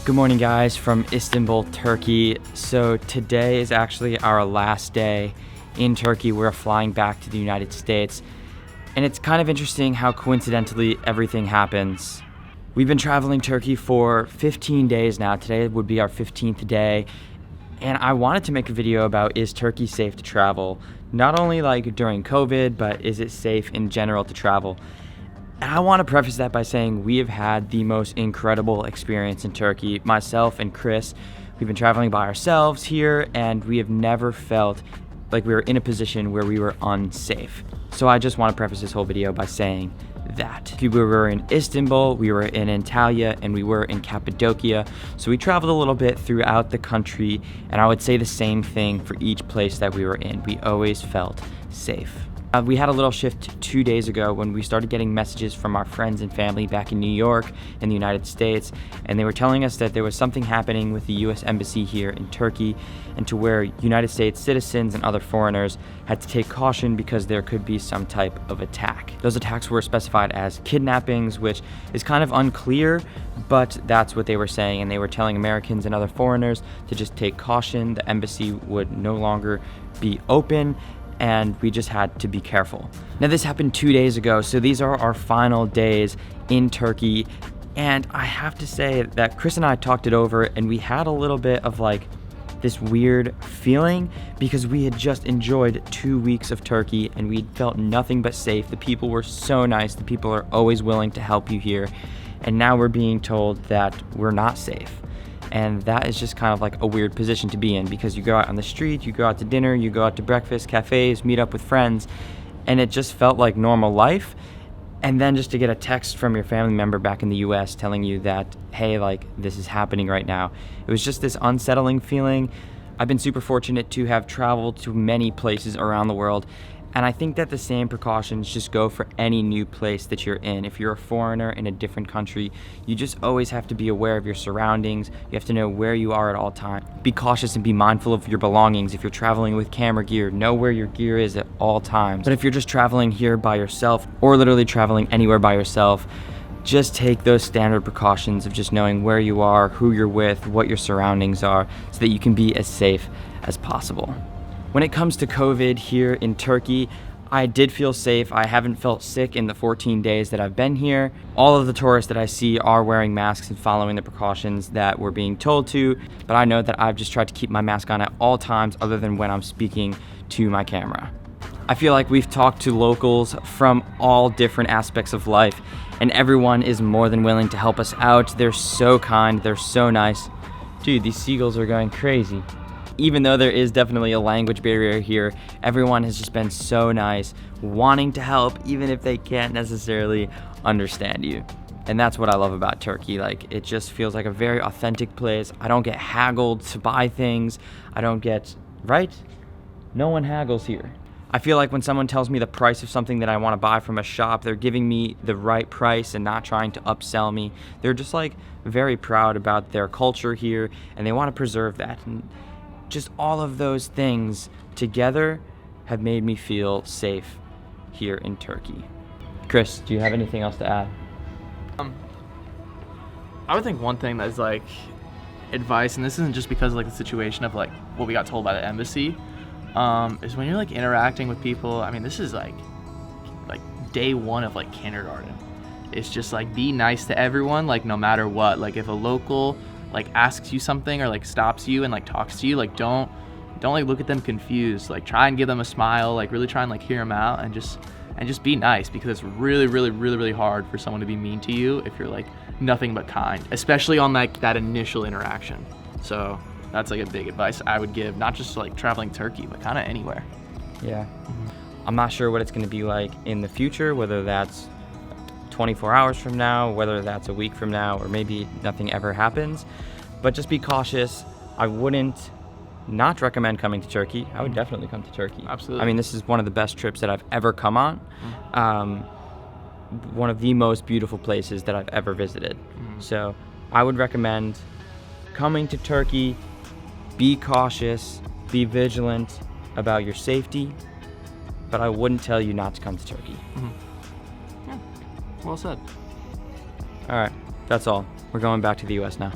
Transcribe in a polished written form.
Good morning, guys, from Istanbul, Turkey. So today is actually our last day in Turkey. We're flying back to the United States, and it's kind of interesting how coincidentally everything happens. We've been traveling Turkey for 15 days now. Today would be our 15th day, and I wanted to make a video about, is Turkey safe to travel? Not only like during COVID, but is it safe in general to travel? And I want to preface that by saying we have had the most incredible experience in Turkey. Myself and Chris, we've been traveling by ourselves here, and we have never felt like we were in a position where we were unsafe. So I just want to preface this whole video by saying that. We were in Istanbul, we were in Antalya, and we were in Cappadocia. So we traveled a little bit throughout the country, and I would say the same thing for each place that we were in. We always felt safe. We had a little shift 2 days ago when we started getting messages from our friends and family back in New York in the United States, and they were telling us that there was something happening with the US Embassy here in Turkey, and to where United States citizens and other foreigners had to take caution because there could be some type of attack. Those attacks were specified as kidnappings, which is kind of unclear, but that's what they were saying, and they were telling Americans and other foreigners to just take caution. The embassy would no longer be open, and we just had to be careful. Now, this happened 2 days ago, so these are our final days in Turkey, and I have to say that Chris and I talked it over, and we had a little bit of like this weird feeling because we had just enjoyed 2 weeks of Turkey and we felt nothing but safe. The people were so nice. The people are always willing to help you here, and now we're being told that we're not safe. And that is just kind of like a weird position to be in, because you go out on the street, you go out to dinner, you go out to breakfast, cafes, meet up with friends, and it just felt like normal life. And then just to get a text from your family member back in the US telling you that, hey, like, this is happening right now. It was just this unsettling feeling. I've been super fortunate to have traveled to many places around the world, and I think that the same precautions just go for any new place that you're in. If you're a foreigner in a different country, you just always have to be aware of your surroundings. You have to know where you are at all times. Be cautious and be mindful of your belongings. If you're traveling with camera gear, know where your gear is at all times. But if you're just traveling here by yourself, or literally traveling anywhere by yourself, just take those standard precautions of just knowing where you are, who you're with, what your surroundings are, so that you can be as safe as possible. When it comes to COVID here in Turkey, I did feel safe. I haven't felt sick in the 14 days that I've been here. All of the tourists that I see are wearing masks and following the precautions that we're being told to, but I know that I've just tried to keep my mask on at all times other than when I'm speaking to my camera. I feel like we've talked to locals from all different aspects of life, and everyone is more than willing to help us out. They're so kind, they're so nice. Dude, these seagulls are going crazy. Even though there is definitely a language barrier here, everyone has just been so nice, wanting to help even if they can't necessarily understand you. And that's what I love about Turkey. Like, it just feels like a very authentic place. I don't get haggled to buy things. Right? No one haggles here. I feel like when someone tells me the price of something that I want to buy from a shop, they're giving me the right price and not trying to upsell me. They're just like very proud about their culture here, and they want to preserve that. And just all of those things together have made me feel safe here in Turkey. Chris, do you have anything else to add? I would think one thing that's like advice, and this isn't just because of like the situation of like what we got told by the embassy, is when you're like interacting with people. I mean, this is like day one of like kindergarten. It's just like be nice to everyone, like no matter what. Like if a local like asks you something or like stops you and like talks to you, like don't like look at them confused. Like try and give them a smile, like really try and like hear them out, and just be nice, because it's really hard for someone to be mean to you if you're like nothing but kind, especially on like that initial interaction. So that's like a big advice I would give, not just like traveling Turkey, but kind of anywhere. Yeah. I'm not sure what it's going to be like in the future, whether that's 24 hours from now, whether that's a week from now, or maybe nothing ever happens. But just be cautious. I wouldn't not recommend coming to Turkey. I would definitely come to Turkey. Absolutely. I mean, this is one of the best trips that I've ever come on. One of the most beautiful places that I've ever visited. So I would recommend coming to Turkey. Be cautious, be vigilant about your safety, but I wouldn't tell you not to come to Turkey. Yeah, well said. All right, that's all. We're going back to the US now.